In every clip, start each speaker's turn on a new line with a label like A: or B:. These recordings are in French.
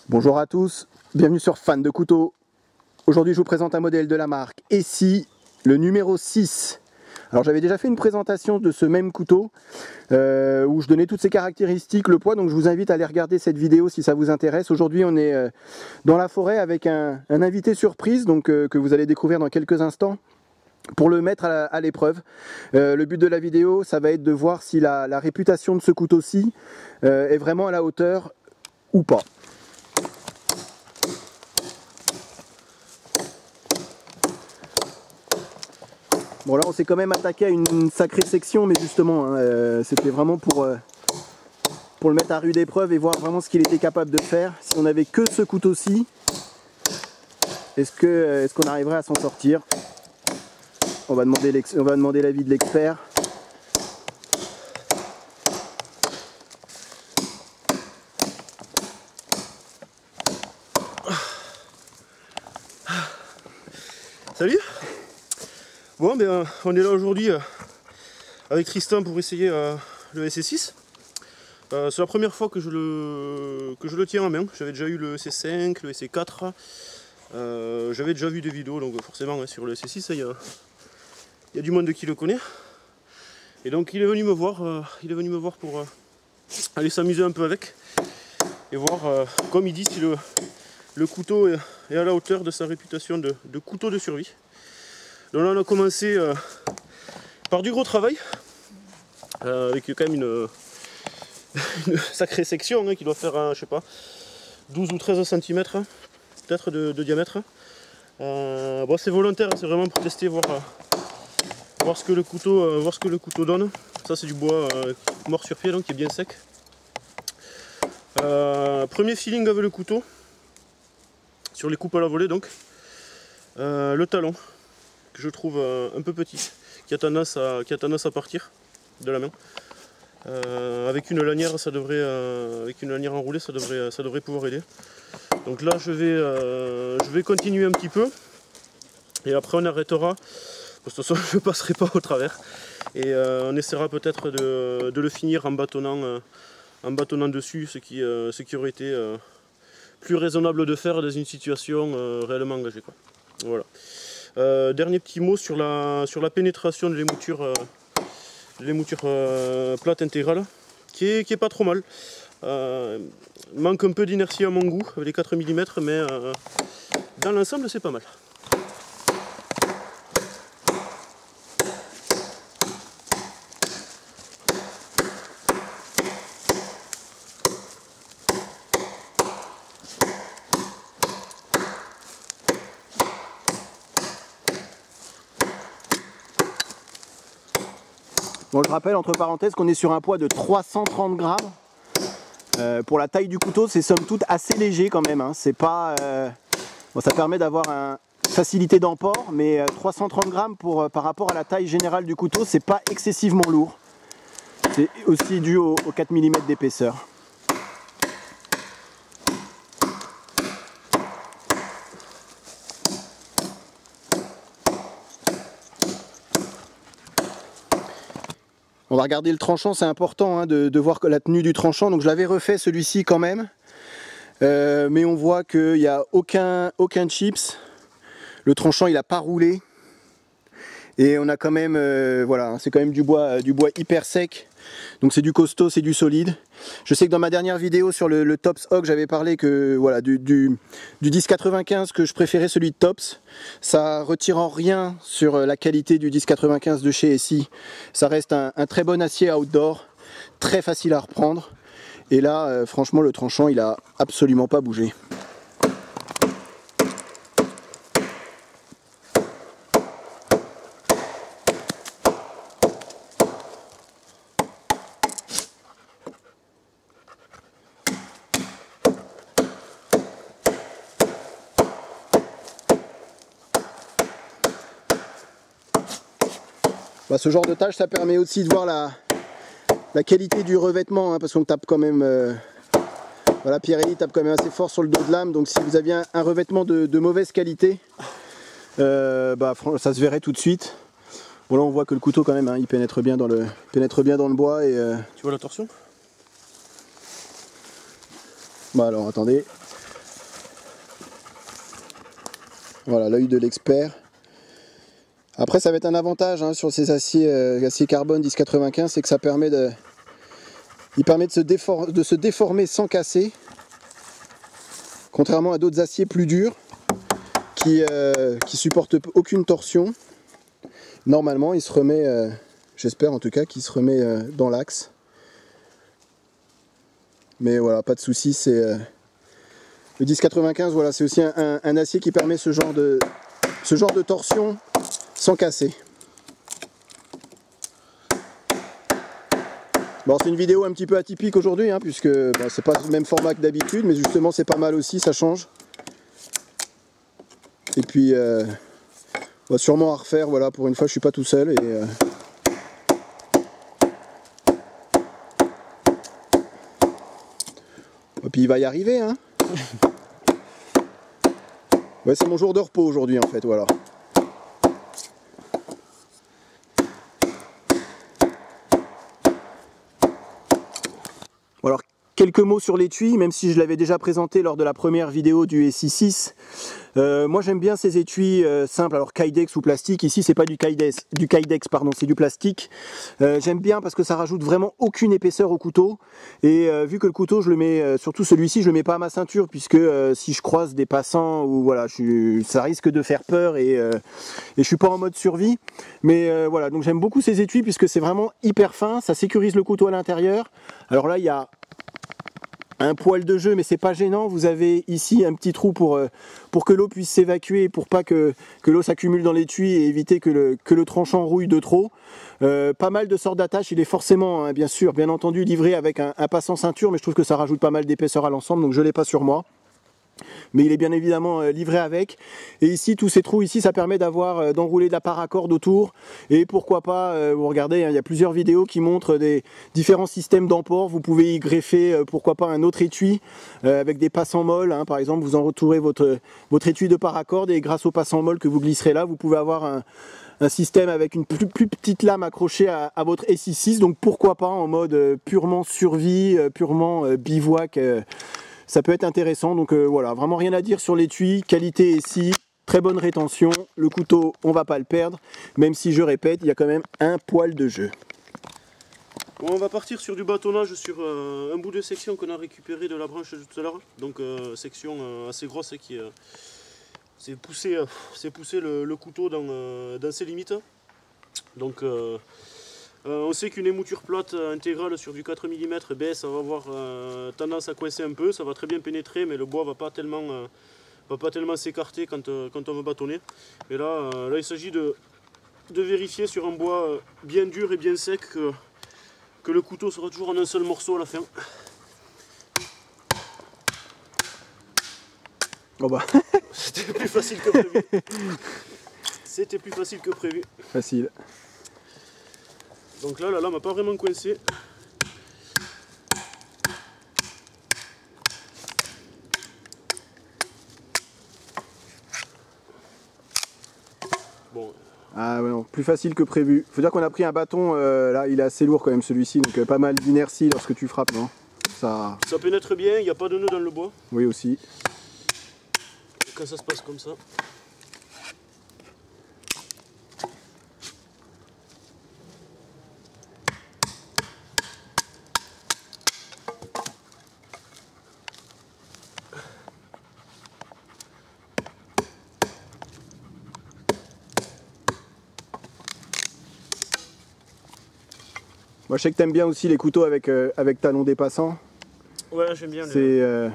A: Bonjour à tous, bienvenue sur Fan de Couteaux. Aujourd'hui je vous présente un modèle de la marque Essie, le numéro 6. Alors j'avais déjà fait une présentation de ce même couteau où je donnais toutes ses caractéristiques, le poids, donc je vous invite à aller regarder cette vidéo si ça vous intéresse. Aujourd'hui on est dans la forêt avec un invité surprise donc, que vous allez découvrir dans quelques instants pour le mettre à l'épreuve. Le but de la vidéo ça va être de voir si la réputation de ce couteau-ci est vraiment à la hauteur ou pas. Bon là on s'est quand même attaqué à une sacrée section, mais justement hein, c'était vraiment pour le mettre à rude épreuve et voir vraiment ce qu'il était capable de faire. Si on n'avait que ce couteau-ci, est-ce qu'on arriverait à s'en sortir? On va demander l'avis de l'expert.
B: Salut. Bon ben on est là aujourd'hui avec Tristan pour essayer le EC6. C'est la première fois que je le tiens en main. J'avais déjà eu le EC5, le EC4. J'avais déjà vu des vidéos, donc forcément sur le EC6 il y a du monde qui le connaît. Et donc il est venu me voir pour aller s'amuser un peu avec et voir, comme il dit, si le couteau est à la hauteur de sa réputation de couteau de survie. Donc là on a commencé par du gros travail, avec quand même une sacrée section hein, qui doit faire, je sais pas, 12 ou 13 cm peut-être de diamètre. Bon, c'est volontaire, c'est vraiment pour tester, voir ce que le couteau donne. Ça c'est du bois mort sur pied, donc qui est bien sec. Premier feeling avec le couteau, sur les coupes à la volée donc, le talon, que je trouve un peu petit, qui a tendance à partir de la main. Avec une lanière, avec une lanière enroulée, ça devrait pouvoir aider. Donc là, je vais continuer un petit peu, et après on arrêtera. De toute façon, je ne passerai pas au travers, et on essaiera peut-être de le finir en bâtonnant dessus, ce qui aurait été plus raisonnable de faire dans une situation réellement engagée, quoi. Voilà. Dernier petit mot sur la pénétration de l'émouture plate intégrale, qui est pas trop mal. Manque un peu d'inertie à mon goût avec les 4 mm, mais dans l'ensemble c'est pas mal.
A: Bon, je rappelle entre parenthèses qu'on est sur un poids de 330 grammes. Pour la taille du couteau, c'est somme toute assez léger quand même. Hein. C'est pas, bon, ça permet d'avoir une facilité d'emport, mais 330 grammes par rapport à la taille générale du couteau, c'est pas excessivement lourd. C'est aussi dû aux 4 mm d'épaisseur. On va regarder le tranchant, c'est important hein, de voir que la tenue du tranchant. Donc je l'avais refait celui-ci quand même, mais on voit qu'il n'y a aucun chips. Le tranchant il n'a pas roulé, et on a quand même, voilà, c'est quand même du bois hyper sec. Donc c'est du costaud, c'est du solide. Je sais que dans ma dernière vidéo sur le Tops Hog, j'avais parlé que voilà du 1095 que je préférais celui de Tops. Ça retire en rien sur la qualité du 1095 de chez Essie. Ça reste un très bon acier outdoor, très facile à reprendre. Et là, franchement, le tranchant, il a absolument pas bougé. Bah, ce genre de tâche, ça permet aussi de voir la qualité du revêtement, hein, parce qu'on tape quand même, voilà, Pirelli tape quand même assez fort sur le dos de lame, donc si vous aviez un revêtement de mauvaise qualité, bah, ça se verrait tout de suite. Bon là on voit que le couteau quand même, hein, il pénètre bien dans le bois. Et,
B: tu vois la torsion?
A: bah alors attendez, Voilà, l'œil de l'expert. Après, ça va être un avantage hein, sur ces aciers carbone 1095, c'est que ça permet de se déformer sans casser. Contrairement à d'autres aciers plus durs qui supportent aucune torsion. Normalement, il se remet, j'espère en tout cas, qu'il se remet dans l'axe. Mais voilà, pas de souci, c'est le 1095, voilà, c'est aussi un acier qui permet ce genre de torsion sans casser. Bon, c'est une vidéo un petit peu atypique aujourd'hui, hein, puisque bon, c'est pas le même format que d'habitude, mais justement c'est pas mal aussi, ça change. Et puis, on va sûrement à refaire, voilà, pour une fois je suis pas tout seul. Et puis il va y arriver, hein. Ouais, c'est mon jour de repos aujourd'hui en fait, voilà. Alors, quelques mots sur l'étui, même si je l'avais déjà présenté lors de la première vidéo du SI6. Moi j'aime bien ces étuis simples, alors Kydex ou plastique. Ici c'est pas du Kydex pardon, c'est du plastique. J'aime bien parce que ça rajoute vraiment aucune épaisseur au couteau. Et vu que le couteau je le mets, surtout celui-ci, je le mets pas à ma ceinture, puisque si je croise des passants ou voilà, ça risque de faire peur et je suis pas en mode survie. Mais voilà, donc j'aime beaucoup ces étuis puisque c'est vraiment hyper fin, ça sécurise le couteau à l'intérieur. Alors là il y a un poil de jeu, mais c'est pas gênant. Vous avez ici un petit trou pour que l'eau puisse s'évacuer, pour pas que l'eau s'accumule dans l'étui et éviter que le tranchant rouille de trop. Pas mal de sortes d'attaches. Il est forcément, hein, bien entendu, livré avec un passant ceinture, mais je trouve que ça rajoute pas mal d'épaisseur à l'ensemble, donc je l'ai pas sur moi. Mais il est bien évidemment livré avec. Et ici, tous ces trous ici, ça permet d'enrouler de la paracorde autour. Et pourquoi pas, vous regardez, hein, il y a plusieurs vidéos qui montrent des différents systèmes d'emport. Vous pouvez y greffer, pourquoi pas, un autre étui avec des passants molles. Hein, par exemple, vous entourez votre étui de paracorde et grâce au passant molle que vous glisserez là, vous pouvez avoir un système avec une plus petite lame accrochée à votre SI6. Donc pourquoi pas en mode purement survie, purement bivouac. Ça peut être intéressant, donc voilà, vraiment rien à dire sur l'étui, qualité ici, très bonne rétention, le couteau on va pas le perdre, même si je répète, il y a quand même un poil de jeu.
B: Bon, on va partir sur du bâtonnage sur un bout de section qu'on a récupéré de la branche de tout à l'heure, donc section assez grosse qui c'est pousser le couteau dans ses limites. Donc on sait qu'une émouture plate intégrale sur du 4 mm, ben, ça va avoir tendance à coincer un peu, ça va très bien pénétrer, mais le bois va pas tellement s'écarter quand on va bâtonner. Et là il s'agit de vérifier sur un bois bien dur et bien sec que le couteau sera toujours en un seul morceau à la fin.
A: Oh bah.
B: C'était plus facile que prévu. C'était plus facile que prévu.
A: Facile.
B: Donc là, la lame n'a pas vraiment coincé. Bon.
A: Ah ouais, non, plus facile que prévu. Faut dire qu'on a pris un bâton, là il est assez lourd quand même celui-ci, donc pas mal d'inertie lorsque tu frappes, non? Ça
B: pénètre bien, il n'y a pas de nœud dans le bois.
A: Oui aussi.
B: Et quand ça se passe comme ça.
A: Moi je sais que t'aimes bien aussi les couteaux avec talon dépassant.
B: Ouais, j'aime bien.
A: C'est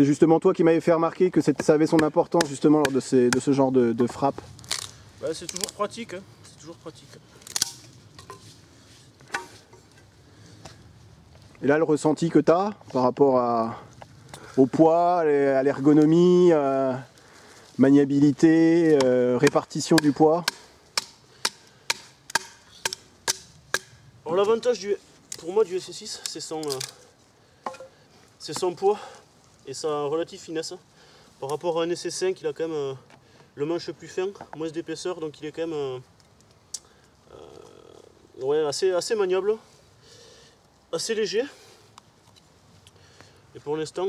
A: justement toi qui m'avais fait remarquer que ça avait son importance justement lors de ce genre de frappe.
B: Bah, c'est toujours pratique, hein. C'est toujours pratique.
A: Et là le ressenti que tu as par rapport au poids, à l'ergonomie, maniabilité, répartition du poids.
B: Alors l'avantage pour moi du SI6, c'est son poids et sa relative finesse. Par rapport à un SC5, il a quand même le manche plus fin, moins d'épaisseur, donc il est quand même ouais, assez maniable, assez léger. Et pour l'instant,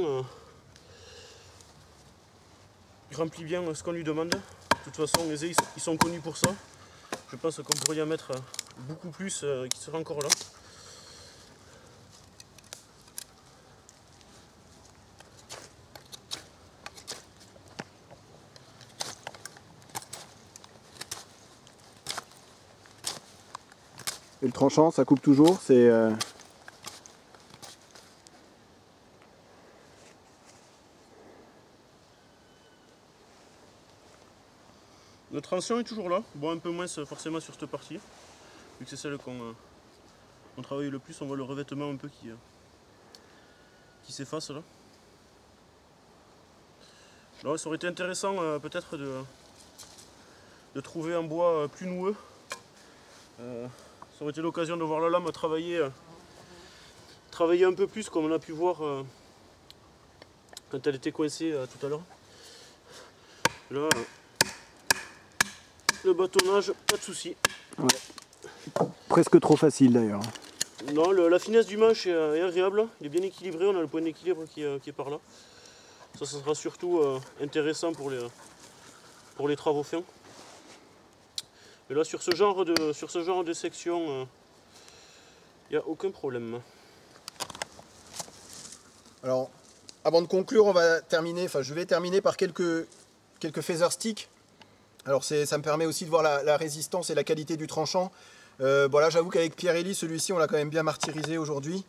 B: remplit bien ce qu'on lui demande. De toute façon, les ais ils sont connus pour ça. Je pense qu'on pourrait y en mettre beaucoup plus qui seraient encore là.
A: Et le tranchant, ça coupe toujours, c'est...
B: Le tranchant est toujours là, bon un peu moins forcément sur cette partie, vu que c'est celle qu'on travaille le plus, on voit le revêtement un peu qui s'efface là. Alors, ça aurait été intéressant peut-être de trouver un bois plus noueux. Ça aurait été l'occasion de voir la lame travailler un peu plus comme on a pu voir quand elle était coincée tout à l'heure. Là, le bâtonnage, pas de souci.
A: Ouais. Presque trop facile d'ailleurs.
B: Non, la finesse du manche est agréable, il est bien équilibré, on a le point d'équilibre qui est par là. Ça sera surtout intéressant pour les travaux fins. Et là sur ce genre de section, il n'y a aucun problème.
A: Alors, avant de conclure, je vais terminer par quelques feather sticks. Alors ça me permet aussi de voir la résistance et la qualité du tranchant. Voilà, j'avoue qu'avec Pirelli, celui-ci on l'a quand même bien martyrisé aujourd'hui.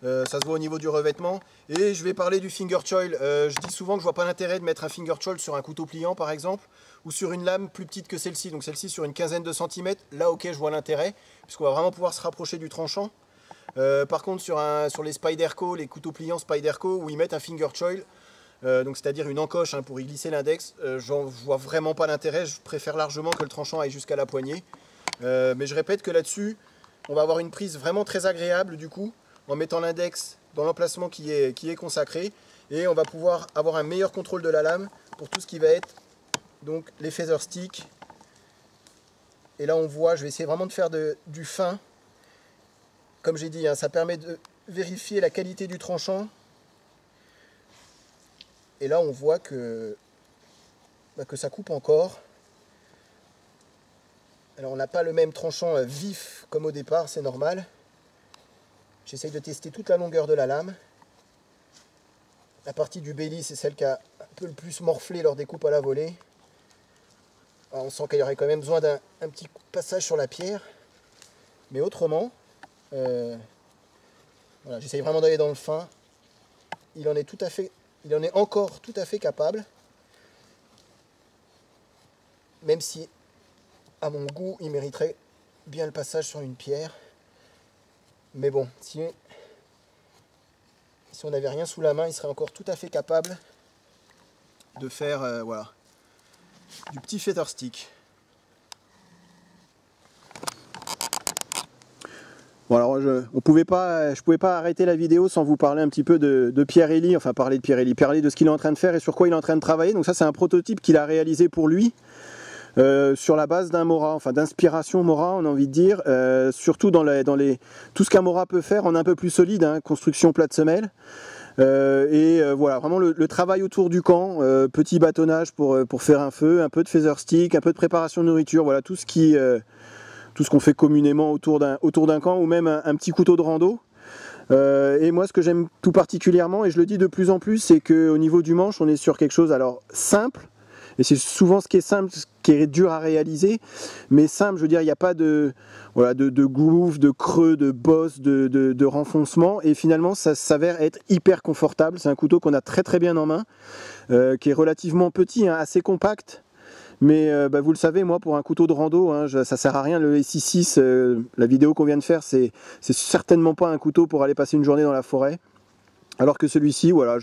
A: Ça se voit au niveau du revêtement. Et je vais parler du finger choil. Je dis souvent que je vois pas l'intérêt de mettre un finger choil sur un couteau pliant par exemple, ou sur une lame plus petite que celle-ci. Donc celle-ci sur une quinzaine de centimètres, là ok je vois l'intérêt, puisqu'on va vraiment pouvoir se rapprocher du tranchant. Par contre sur les Spyderco, les couteaux pliants Spyderco, où ils mettent un finger choil, donc c'est-à-dire une encoche pour y glisser l'index, j'en vois vraiment pas l'intérêt. Je préfère largement que le tranchant aille jusqu'à la poignée. Mais je répète que là-dessus, on va avoir une prise vraiment très agréable du coup, en mettant l'index dans l'emplacement qui est consacré, et on va pouvoir avoir un meilleur contrôle de la lame pour tout ce qui va être donc les feather sticks. Et là on voit, je vais essayer vraiment de faire du fin. Comme j'ai dit, ça permet de vérifier la qualité du tranchant. Et là on voit que ça coupe encore. Alors on n'a pas le même tranchant vif comme au départ, c'est normal. J'essaye de tester toute la longueur de la lame. La partie du belly, c'est celle qui a un peu le plus morflé lors des coupes à la volée. Alors, on sent qu'il y aurait quand même besoin d'un petit passage sur la pierre. Mais autrement, voilà, j'essaye vraiment d'aller dans le fin. Il en est encore tout à fait capable. Même si, à mon goût, il mériterait bien le passage sur une pierre. Mais bon, si on n'avait rien sous la main, il serait encore tout à fait capable de faire voilà, du petit feather stick. Bon alors je pouvais pas arrêter la vidéo sans vous parler un petit peu de Pirelli, enfin parler de ce qu'il est en train de faire et sur quoi il est en train de travailler. Donc ça c'est un prototype qu'il a réalisé pour lui. Sur la base d'un Mora, enfin d'inspiration Mora, on a envie de dire, surtout dans tout ce qu'un Mora peut faire en un peu plus solide, construction plate semelle. Voilà, vraiment le travail autour du camp, petit bâtonnage pour faire un feu, un peu de feather stick, un peu de préparation de nourriture, voilà tout ce qu'on fait communément autour d'un camp, ou même un petit couteau de rando. Et moi ce que j'aime tout particulièrement, et je le dis de plus en plus, c'est qu'au niveau du manche on est sur quelque chose alors simple. Et c'est souvent ce qui est simple, ce qui est dur à réaliser, mais simple, je veux dire, il n'y a pas de groove, de creux, de bosse, de renfoncement, et finalement ça s'avère être hyper confortable. C'est un couteau qu'on a très très bien en main, qui est relativement petit, assez compact, mais vous le savez, moi pour un couteau de rando, ça sert à rien. Le SI6, la vidéo qu'on vient de faire, c'est certainement pas un couteau pour aller passer une journée dans la forêt, alors que celui-ci, voilà,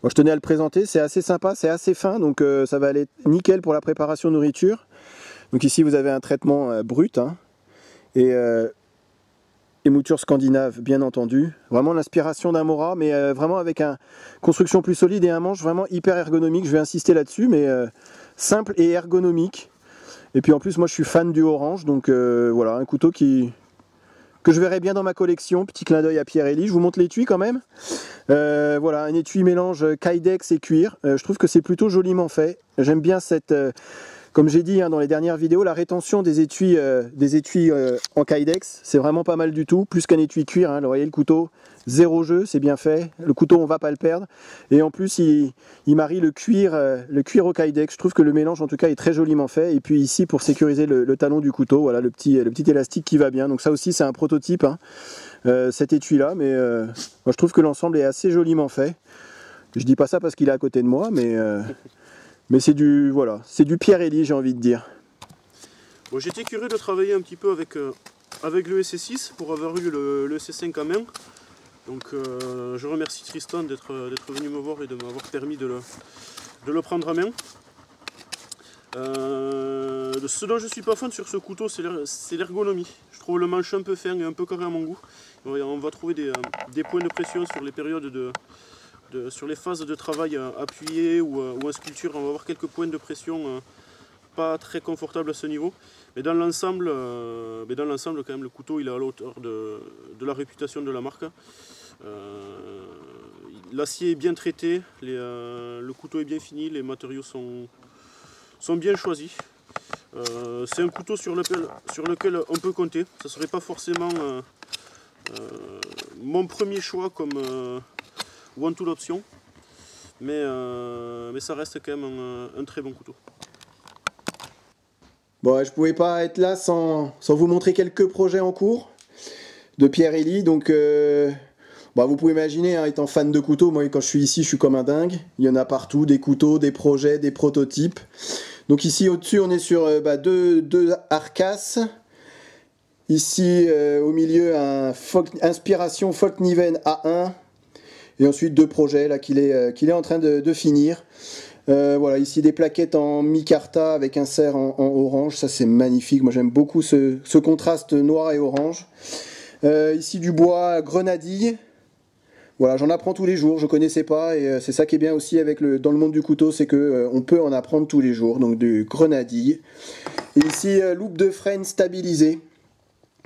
A: moi, je tenais à le présenter, c'est assez sympa, c'est assez fin, donc ça va aller nickel pour la préparation de nourriture. Donc ici vous avez un traitement brut, et mouture scandinave bien entendu. Vraiment l'inspiration d'un Mora, mais vraiment avec une construction plus solide et un manche vraiment hyper ergonomique. Je vais insister là-dessus, mais simple et ergonomique. Et puis en plus moi je suis fan du orange, donc voilà, un couteau que que je verrai bien dans ma collection. Petit clin d'œil à Pierre-Élie. Je vous montre l'étui quand même. Voilà, un étui mélange Kydex et cuir. Je trouve que c'est plutôt joliment fait. J'aime bien cette... comme j'ai dit dans les dernières vidéos, la rétention des étuis en Kydex, c'est vraiment pas mal du tout. Plus qu'un étui cuir, hein. Vous voyez le couteau, zéro jeu, c'est bien fait. Le couteau, on va pas le perdre. Et en plus, il marie le cuir au Kydex. Je trouve que le mélange, en tout cas, est très joliment fait. Et puis ici, pour sécuriser le talon du couteau, voilà le petit élastique qui va bien. Donc ça aussi, c'est un prototype, hein, cet étui-là. Mais moi, je trouve que l'ensemble est assez joliment fait. Je dis pas ça parce qu'il est à côté de moi, mais c'est du Pierre-Élie, j'ai envie de dire.
B: Bon, j'étais curieux de travailler un petit peu avec le SC6 pour avoir eu le C5 en main. Donc je remercie Tristan d'être venu me voir et de m'avoir permis de le prendre en main. Ce dont je ne suis pas fan sur ce couteau, c'est l'ergonomie. Je trouve le manche un peu fin et un peu carré à mon goût. On va trouver des points de pression sur les périodes sur les phases de travail appuyées ou en sculpture. On va avoir quelques points de pression pas très confortables à ce niveau. Mais dans l'ensemble, quand même, le couteau il est à la hauteur de la réputation de la marque. L'acier est bien traité, le couteau est bien fini, les matériaux sont bien choisis. C'est un couteau sur lequel on peut compter. Ce ne serait pas forcément mon premier choix comme one tool option, mais ça reste quand même un très bon couteau.
A: Bon, je pouvais pas être là sans vous montrer quelques projets en cours de Pierre-Élie. Donc, vous pouvez imaginer, hein, étant fan de couteaux, moi quand je suis ici, je suis comme un dingue. Il y en a partout, des couteaux, des projets, des prototypes. Donc ici, au-dessus, on est sur deux Arcas. Ici, au milieu, inspiration Folkniven A1. Et ensuite, deux projets là qu'il est en train de finir. Voilà, ici des plaquettes en micarta avec un cerf en orange, ça c'est magnifique, moi j'aime beaucoup ce contraste noir et orange. Ici du bois grenadille, voilà, j'en apprends tous les jours, je connaissais pas et c'est ça qui est bien aussi dans le monde du couteau, c'est que on peut en apprendre tous les jours, donc du grenadille. Et ici loupe de freine stabilisée,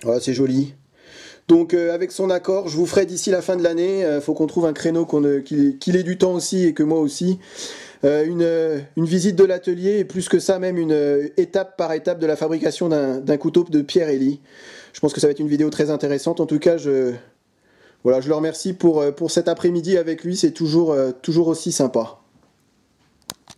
A: voilà, c'est joli. Donc avec son accord, je vous ferai d'ici la fin de l'année, faut qu'on trouve un créneau qu'il ait du temps aussi et que moi aussi. Une visite de l'atelier et plus que ça même une étape par étape de la fabrication d'un couteau de Pierre-Élie. Je pense que ça va être une vidéo très intéressante. En tout cas, je le remercie pour cet après-midi avec lui, c'est toujours aussi sympa.